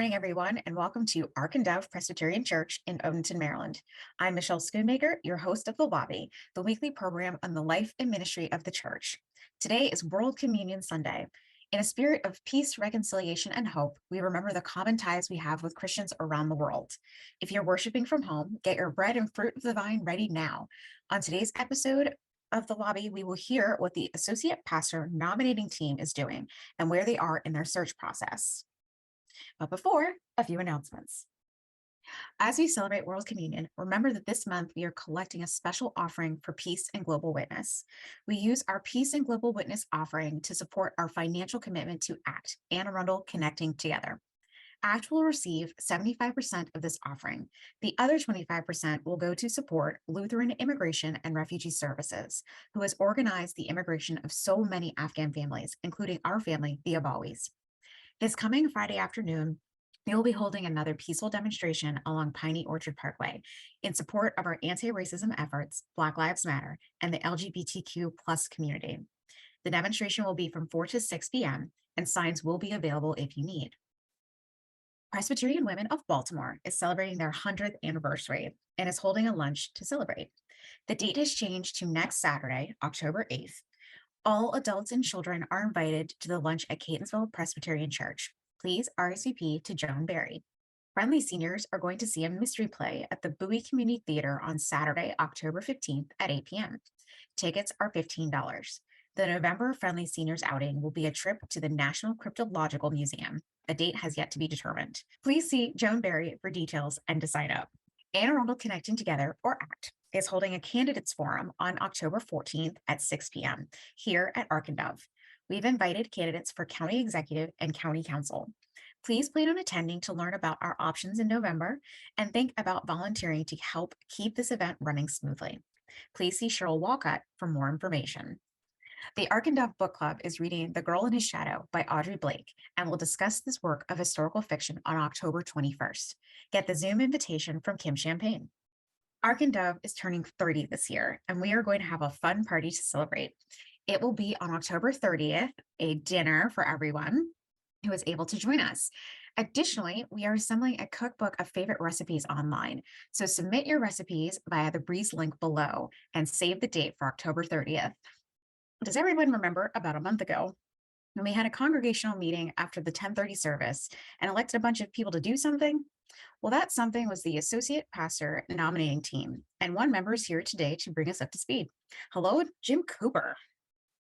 morning, everyone, and welcome to Ark and Dove Presbyterian Church in Odenton, Maryland. I'm Michelle Schoonmaker, your host of The Lobby, the weekly program on the life and ministry of the church. Today is World Communion Sunday. In a spirit of peace, reconciliation, and hope, we remember the common ties we have with Christians around the world. If you're worshiping from home, get your bread and fruit of the vine ready now. On today's episode of The Lobby, we will hear what the Associate Pastor Nominating Team is doing and where they are in their search process. But before, a few announcements. As we celebrate World Communion, remember that this month we are collecting a special offering for Peace and Global Witness. We use our Peace and Global Witness offering to support our financial commitment to ACT, Anne Arundel Connecting Together. ACT will receive 75% of this offering. The other 25% will go to support Lutheran Immigration and Refugee Services, who has organized the immigration of so many Afghan families, including our family, the Abawis. This coming Friday afternoon, we will be holding another peaceful demonstration along Piney Orchard Parkway in support of our anti-racism efforts, Black Lives Matter, and the LGBTQ+ community. The demonstration will be from 4 to 6 p.m., and signs will be available if you need. Presbyterian Women of Baltimore is celebrating their 100th anniversary and is holding a lunch to celebrate. The date has changed to next Saturday, October 8th. All adults and children are invited to the lunch at Catonsville Presbyterian Church. Please RSVP to Joan Berry. Friendly seniors are going to see a mystery play at the Bowie Community Theater on Saturday, October 15th at 8 p.m. Tickets are $15. The November Friendly Seniors outing will be a trip to the National Cryptological Museum. A date has yet to be determined. Please see Joan Berry for details and to sign up. Anne Arundel Connecting Together, or ACT, is holding a candidates forum on October 14th at 6 p.m. here at Ark and Dove. We've invited candidates for county executive and county council. Please plan on attending to learn about our options in November and think about volunteering to help keep this event running smoothly. Please see Cheryl Walcott for more information. The Ark and Dove Book Club is reading The Girl in His Shadow by Audrey Blake and will discuss this work of historical fiction on October 21st. Get the Zoom invitation from Kim Champagne. Ark and Dove is turning 30 this year, and we are going to have a fun party to celebrate. It will be on October 30th, a dinner for everyone who is able to join us. Additionally, we are assembling a cookbook of favorite recipes online. So submit your recipes via the Breeze link below and save the date for October 30th. Does everyone remember about a month ago when we had a congregational meeting after the 10:30 service and elected a bunch of people to do something? Well, that something was the Associate Pastor Nominating Team, and one member is here today to bring us up to speed. Hello, Jim Cooper.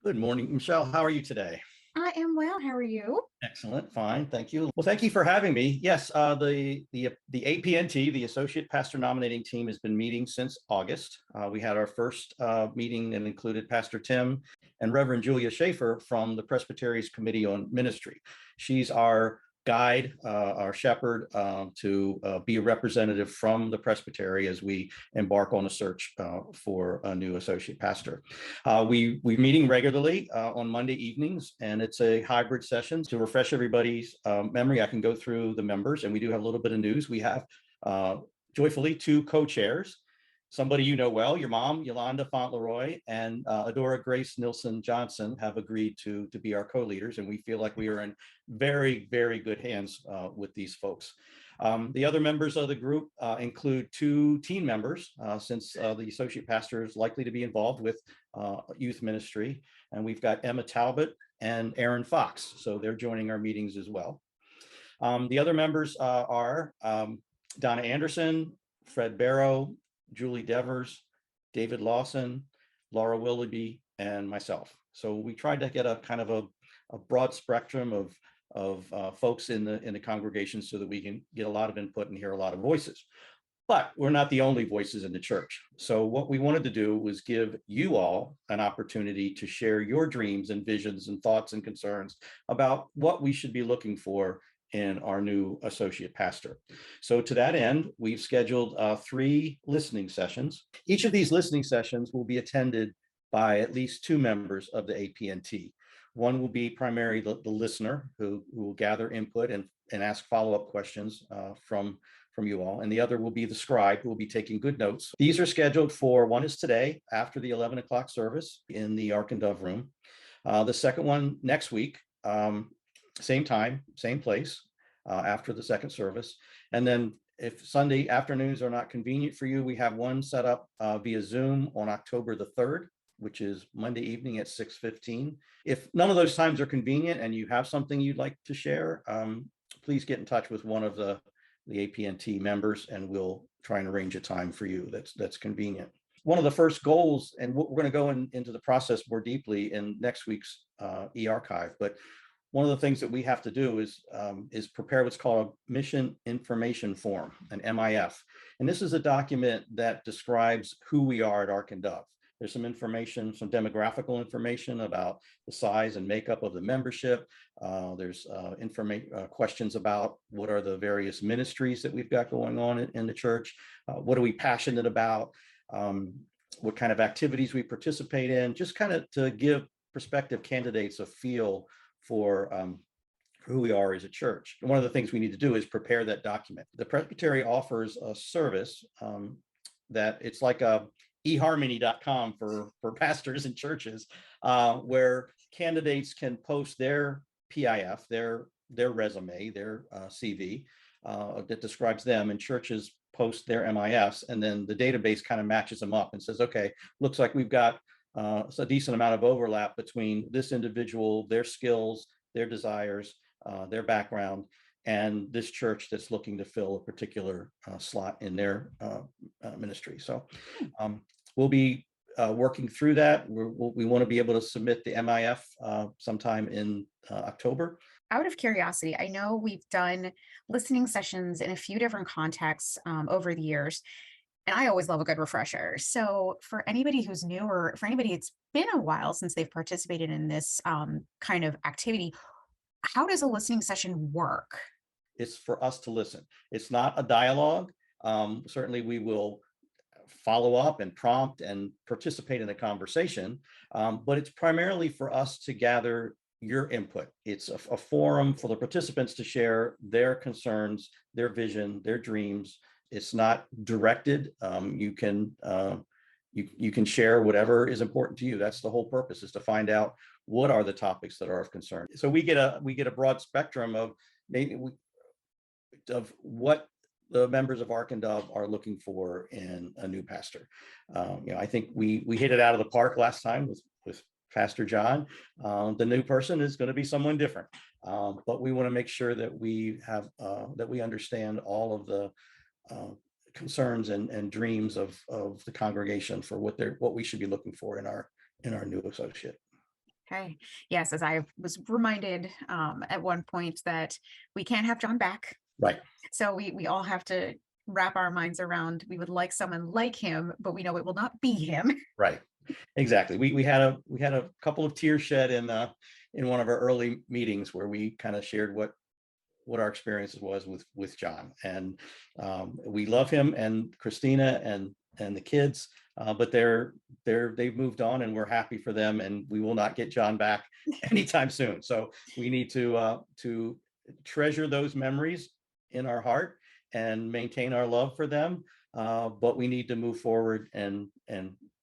Good morning, Michelle. How are you today? I am well. How are you? Excellent. Fine. Thank you. Well, thank you for having me. Yes, the APNT, the Associate Pastor Nominating Team, has been meeting since August. We had our first meeting and included Pastor Tim and Reverend Julia Schaefer from the Presbytery's Committee on Ministry. She's our guide, our shepherd, to be a representative from the presbytery as we embark on a search for a new associate pastor. We're meeting regularly on Monday evenings, and it's a hybrid session. To refresh everybody's memory, I can go through the members, and we do have a little bit of news. We have joyfully 2 co-chairs. Somebody you know well, your mom, Yolanda Fauntleroy, and Adora Grace Nilsson Johnson have agreed to be our co-leaders, and we feel like we are in very, very good hands with these folks. The other members of the group include 2 teen members, since the associate pastor is likely to be involved with youth ministry, and we've got Emma Talbot and Aaron Fox, so they're joining our meetings as well. The other members are Donna Anderson, Fred Barrow, Julie Devers, David Lawson, Laura Willoughby, and myself. So we tried to get a kind of a broad spectrum of folks in the congregation so that we can get a lot of input and hear a lot of voices. But we're not the only voices in the church. So what we wanted to do was give you all an opportunity to share your dreams and visions and thoughts and concerns about what we should be looking for in our new associate pastor. So to that end, we've scheduled 3 listening sessions. Each of these listening sessions will be attended by at least 2 members of the APNT. One will be primarily the listener who will gather input and ask follow-up questions from you all. And the other will be the scribe who will be taking good notes. These are scheduled for, one is today after the 11 o'clock service in the Ark and Dove room. The second one next week, same time, same place. after the second service. And then if Sunday afternoons are not convenient for you, we have one set up via Zoom on October the 3rd, which is Monday evening at 6:15. If none of those times are convenient and you have something you'd like to share, please get in touch with one of the APNT members and we'll try and arrange a time for you that's convenient. One of the first goals, and we're going to go into the process more deeply in next week's e-archive, but one of the things that we have to do is prepare what's called a mission information form, an MIF. And this is a document that describes who we are at Ark and Dove. There's some information, some demographical information about the size and makeup of the membership. There's questions about what are the various ministries that we've got going on in the church. What are we passionate about? What kind of activities we participate in, just kind of to give prospective candidates a feel for who we are as a church. And one of the things we need to do is prepare that document. The Presbytery offers a service that it's like a eharmony.com for pastors and churches, where candidates can post their PIF, their resume, their CV that describes them, and churches post their MIFs, and then the database kind of matches them up and says, okay, looks like we've got a decent amount of overlap between this individual, their skills, their desires, their background, and this church that's looking to fill a particular slot in their ministry. So we'll be working through that. We want to be able to submit the MIF sometime in October. Out of curiosity, I know we've done listening sessions in a few different contexts over the years, and I always love a good refresher. So for anybody who's new, or for anybody it's been a while since they've participated in this kind of activity, how does a listening session work? It's for us to listen. It's not a dialogue. Certainly we will follow up and prompt and participate in a conversation, but it's primarily for us to gather your input. It's a forum for the participants to share their concerns, their vision, their dreams. It's not directed. You can share whatever is important to you. That's the whole purpose, is to find out what are the topics that are of concern. So we get a broad spectrum of what the members of Ark and Dove are looking for in a new pastor. I think we hit it out of the park last time with Pastor John. The new person is going to be someone different, but we want to make sure that we have that we understand all of the concerns and dreams of the congregation for what we should be looking for in our new associate. Okay. Yes, as I was reminded at one point that we can't have John back. Right. So we all have to wrap our minds around, we would like someone like him, but we know it will not be him. Right. Exactly. We had a couple of tears shed in one of our early meetings where we kind of shared what our experiences was with John, and we love him and Christina and the kids, but they've moved on, and we're happy for them, and we will not get John back anytime soon. So we need to treasure those memories in our heart and maintain our love for them, but we need to move forward and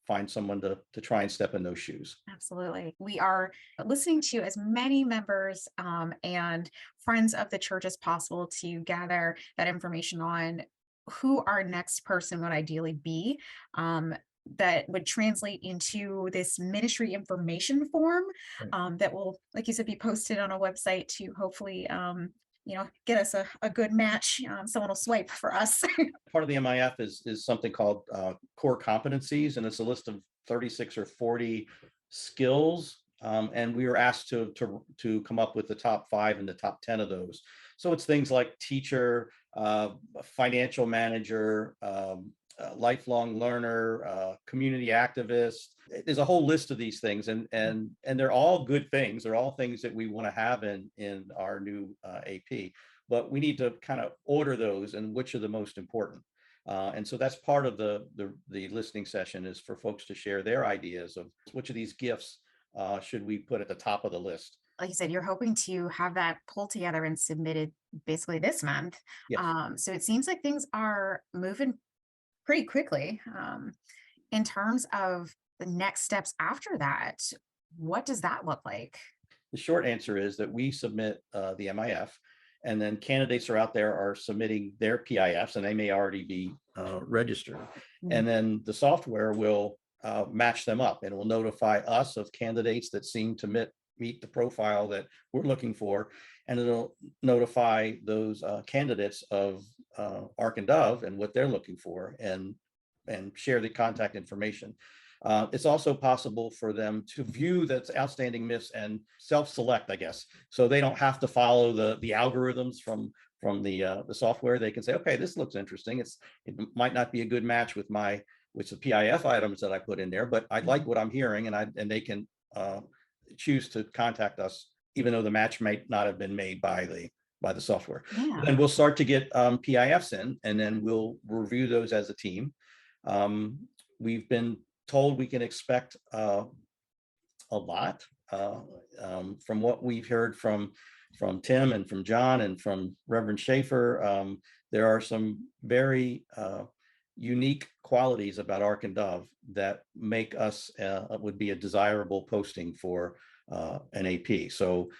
find someone to try and step in those shoes. Absolutely. We are listening to as many members and friends of the church as possible to gather that information on who our next person would ideally be, that would translate into this ministry information form that will, like you said, be posted on a website to hopefully get us a good match. Someone will swipe for us. Part of the MIF is something called core competencies, and it's a list of 36 or 40 skills, and we were asked to come up with the top 5 and the top 10 of those. So it's things like teacher, financial manager, lifelong learner, community activist. There's a whole list of these things, and they're all good things. They're all things that we want to have in our new AP, but we need to kind of order those and which are the most important. And so that's part of the listening session, is for folks to share their ideas of which of these gifts should we put at the top of the list. Like you said, you're hoping to have that pulled together and submitted basically this month. Yes. So it seems like things are moving pretty quickly. In terms of the next steps after that, what does that look like? The short answer is that we submit the MIF, and then candidates are out there are submitting their PIFs, and they may already be registered. And then the software will match them up, and it will notify us of candidates that seem to meet the profile that we're looking for, and it'll notify those candidates of Ark and Dove and what they're looking for, and share the contact information. It's also possible for them to view that's outstanding miss and self-select, I guess. So they don't have to follow the algorithms from the software. They can say, okay, this looks interesting. It might not be a good match with the PIF items that I put in there, but I like what I'm hearing, and they can choose to contact us, even though the match might not have been made by the software. Yeah. Then we'll start to get PIFs in, and then we'll review those as a team. We've been told we can expect a lot from what we've heard from Tim and from John and from Reverend Schaefer. There are some very unique qualities about Ark and Dove that make us would be a desirable posting for an AP. So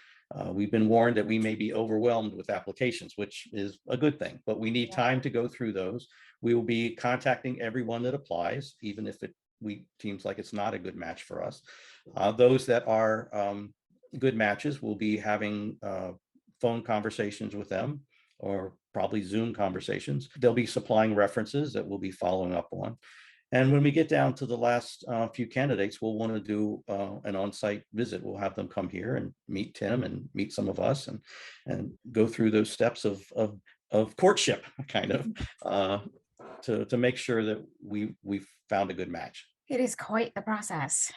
we've been warned that we may be overwhelmed with applications, which is a good thing, but we need time to go through those. We will be contacting everyone that applies, even if it seems like it's not a good match for us. Those that are good matches, we'll be having phone conversations with them, or probably Zoom conversations. They'll be supplying references that we'll be following up on. And when we get down to the last few candidates, we'll want to do an on-site visit. We'll have them come here and meet Tim and meet some of us, and go through those steps of courtship, kind of, to make sure that we've found a good match. It is quite the process.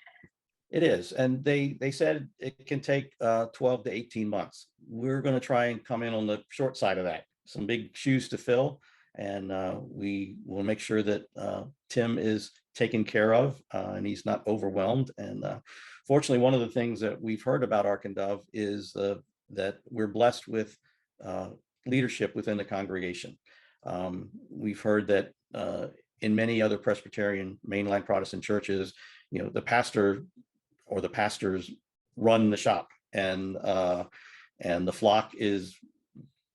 It is, and they said it can take 12 to 18 months. We're going to try and come in on the short side of that. Some big shoes to fill, and we will make sure that Tim is taken care of, and he's not overwhelmed. And fortunately, one of the things that we've heard about Ark and Dove is that we're blessed with leadership within the congregation. We've heard that in many other Presbyterian mainline Protestant churches, the pastor or the pastors run the shop, and the flock is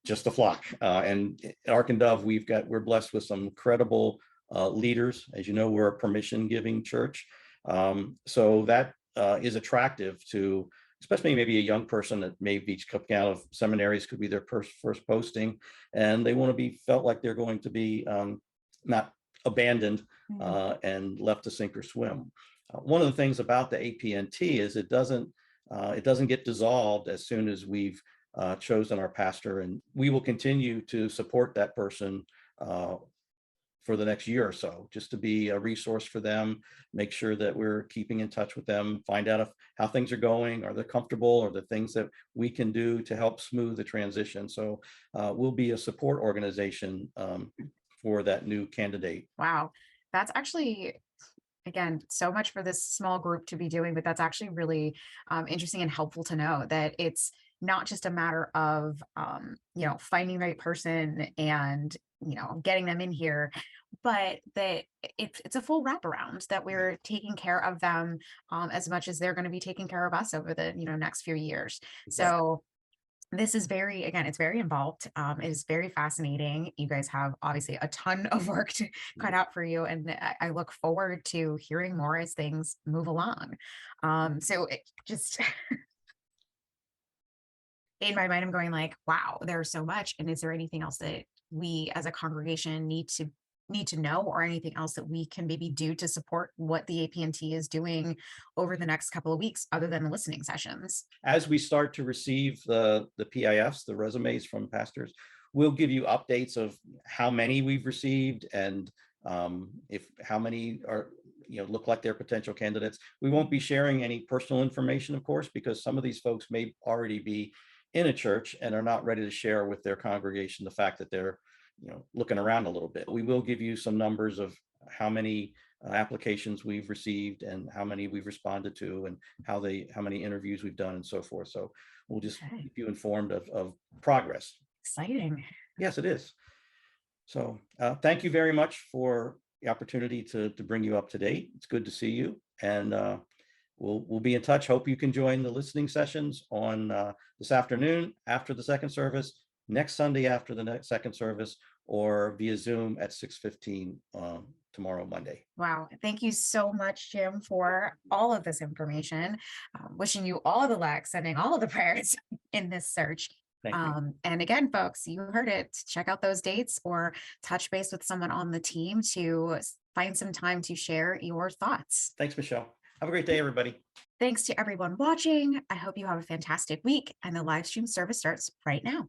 just the flock. And at Ark and Dove, we're blessed with some incredible leaders. As you know, we're a permission-giving church, so that is attractive to, especially maybe a young person that may be coming out of seminaries, could be their first posting, and they want to be felt like they're going to be not abandoned and left to sink or swim. One of the things about the APNT is it doesn't get dissolved as soon as we've chosen our pastor, and we will continue to support that person for the next year or so, just to be a resource for them, make sure that we're keeping in touch with them, find out how things are going, are they comfortable, or the things that we can do to help smooth the transition. So we'll be a support organization for that new candidate. Wow. That's actually, again, so much for this small group to be doing, but that's actually really interesting and helpful to know that it's not just a matter of, finding the right person and, getting them in here, but that it's a full wraparound, that we're taking care of them as much as they're going to be taking care of us over the, next few years. Exactly. So this is it's very involved. It is very fascinating. You guys have obviously a ton of work to cut out for you. And I look forward to hearing more as things move along. So it just, in my mind, I'm going like, wow, there's so much. And is there anything else that we as a congregation need to know, or anything else that we can maybe do to support what the APNT is doing over the next couple of weeks, other than the listening sessions? As we start to receive the PIFs, the resumes from pastors, we'll give you updates of how many we've received, and if how many are look like they're potential candidates. We won't be sharing any personal information, of course, because some of these folks may already be in a church and are not ready to share with their congregation the fact that they're looking around a little bit. We will give you some numbers of how many applications we've received and how many we've responded to, and how many interviews we've done, and so forth. So we'll just keep you informed of progress. Exciting. Yes, it is. So thank you very much for the opportunity to bring you up to date. It's good to see you, and we'll be in touch. Hope you can join the listening sessions on this afternoon after the second service, next Sunday after the next second service, or via Zoom at 6:15 tomorrow, Monday. Wow. Thank you so much, Jim, for all of this information. Wishing you all the luck, sending all of the prayers in this search. Thank you. And again, folks, you heard it. Check out those dates or touch base with someone on the team to find some time to share your thoughts. Thanks, Michelle. Have a great day, everybody. Thanks to everyone watching. I hope you have a fantastic week, and the live stream service starts right now.